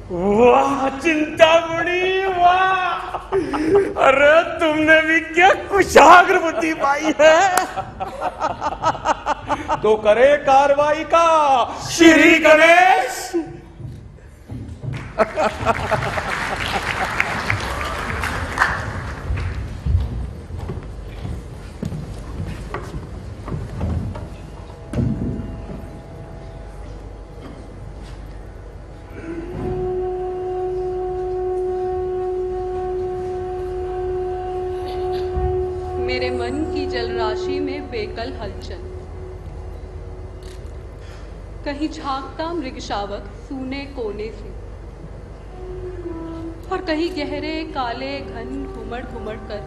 वाह चिंतामणि वाह, अरे तुमने भी क्या कुशाग्र बुद्धि पाई है। तो करे कार्रवाई का श्री गणेश। मेरे मन की जलराशि में बेकल हलचल, कहीं झांकता मृगशावक सूने कोने से, और कहीं गहरे काले घन घुमड़ घुमड़ कर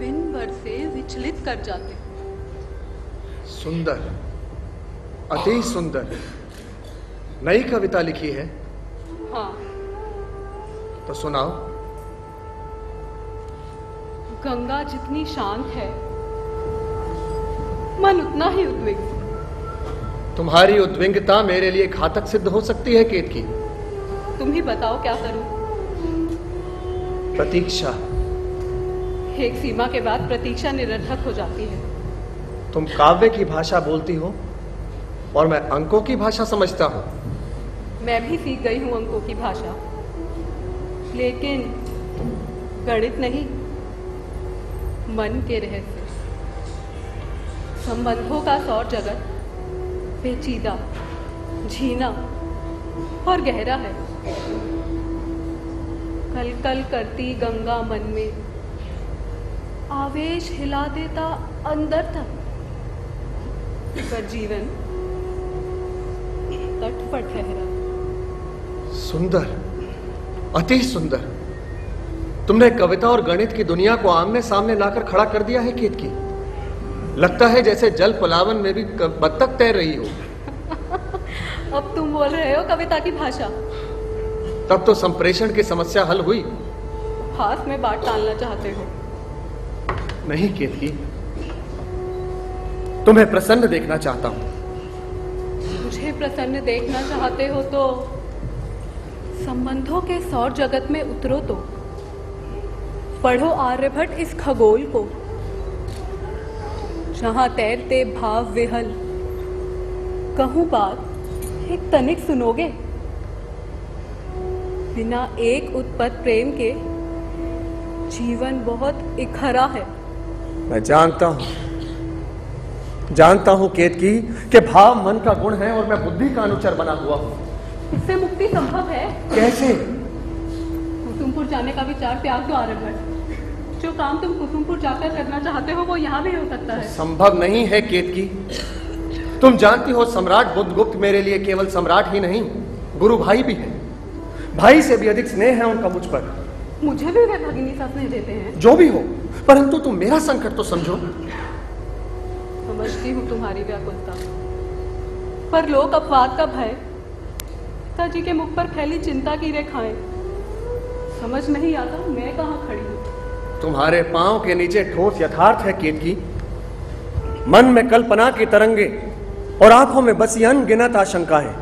बिन भर से विचलित कर जाते। सुंदर, अति सुंदर। नई कविता लिखी है? हाँ। तो सुनाओ। गंगा जितनी शांत है, मन उतना ही उद्विग्न। तुम्हारी उद्विग्नता मेरे लिए घातक सिद्ध हो सकती है केतकी। तुम ही बताओ क्या करूं। प्रतीक्षा। एक सीमा के बाद प्रतीक्षा निरर्थक हो जाती है। तुम काव्य की भाषा बोलती हो और मैं अंकों की भाषा समझता हूं। मैं भी सीख गई हूं अंकों की भाषा, लेकिन गणित नहीं, मन के रहस्य। संबंधों का सौर जगत पेचीदा, झीना और गहरा है। कल कल करती गंगा मन में आवेश हिला देता अंदर तक, पर जीवन तट पर ठहरा। सुंदर, अति सुंदर। तुमने कविता और गणित की दुनिया को आमने सामने लाकर खड़ा कर दिया है केतकी। लगता है जैसे जल पुलावन में भी बत्तख तैर रही हो। अब तुम बोल रहे हो कविता की भाषा। तब तो संप्रेषण की समस्या हल हुई। हाथ में बात टालना चाहते हो। नहीं केतकी, तुम्हें प्रसन्न देखना चाहता हूं। मुझे प्रसन्न देखना चाहते हो तो संबंधों के सौर जगत में उतरो, तो पढ़ो आर्यभट्ट इस खगोल को, जहां तैरते भाव विहल। कहूं बात एक तनिक सुनोगे? बिना एक उत्पत्त प्रेम के जीवन बहुत इखरा है। मैं जानता हूं केतकी कि भाव मन का गुण है और मैं बुद्धि का अनुचर बना हुआ हूं। इससे मुक्ति संभव है? कैसे? कुसुमपुर जाने का विचार त्याग दो आर्यभट्ट। जो काम तुम कुसुमपुर जाकर करना चाहते हो वो यहाँ भी हो सकता है। संभव नहीं है केतकी। तुम जानती हो सम्राट बुद्धगुप्त मेरे लिए केवल सम्राट ही नहीं, गुरु भाई भी है। भाई से भी अधिक स्नेह है उनका मुझ पर। मुझे भी वे भगिनी सा स्नेह देते हैं। जो भी हो, परंतु तुम मेरा संकट तो समझो। समझती हूँ तुम्हारी व्याकुलता, पर लोक अपवाद का भय, पिताजी के मुख पर फैली चिंता की रेखाएं, समझ नहीं आता मैं कहाँ खड़ी हूँ। तुम्हारे पांव के नीचे ठोस यथार्थ है केतकी। मन में कल्पना की तरंगे और आंखों में बसी अनगिनत आशंकाएं।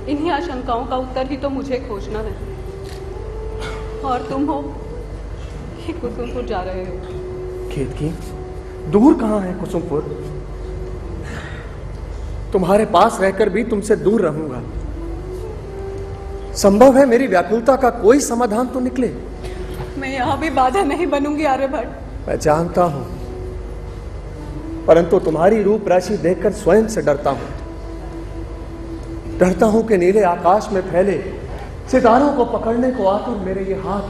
इन्हीं आशंकाओं का उत्तर ही तो मुझे खोजना है। और तुम हो कि कुसुमपुर जा रहे हो। केतकी, दूर कहाँ है कुसुमपुर? तुम्हारे पास रहकर भी तुमसे दूर रहूंगा। संभव है मेरी व्याकुलता का कोई समाधान तो निकले। मैं यहाँ भी बाधा नहीं बनूंगी आर्यभट्ट। मैं जानता हूं, परंतु तुम्हारी रूप राशि देखकर स्वयं से डरता हूं। डरता हूं कि नीले आकाश में फैले सितारों को पकड़ने को आतुर मेरे ये हाथ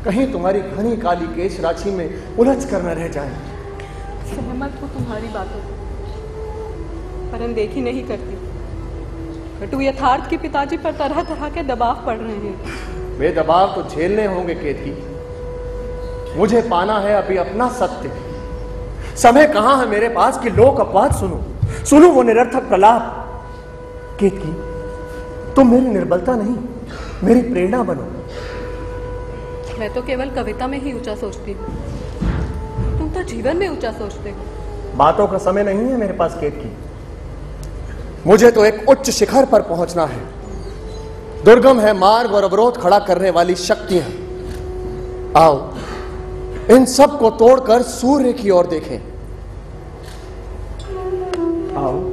कहीं तुम्हारी घनी काली केश राशि में उलझ कर न रह जाए। सहमत हूँ तुम्हारी बातों से, पर अनदेखी नहीं करती। कटु यथार्थ के पिताजी पर तरह तरह के दबाव पड़ रहे हैं। वे दबाव तो झेलने होंगे केतकी। मुझे पाना है अभी अपना सत्य। समय कहां है मेरे पास कि लोक अपवाद सुनो वो निरर्थक प्रलाप। केतकी, तुम मेरी निर्बलता नहीं, मेरी प्रेरणा बनो। मैं तो केवल कविता में ही ऊंचा सोचती हूँ, तुम तो जीवन में ऊंचा सोचते हो। बातों का समय नहीं है मेरे पास केतकी। मुझे तो एक उच्च शिखर पर पहुंचना है। दुर्गम है मार्ग और अवरोध खड़ा करने वाली शक्तियां। आओ इन सब को तोड़कर सूर्य की ओर देखें। आओ।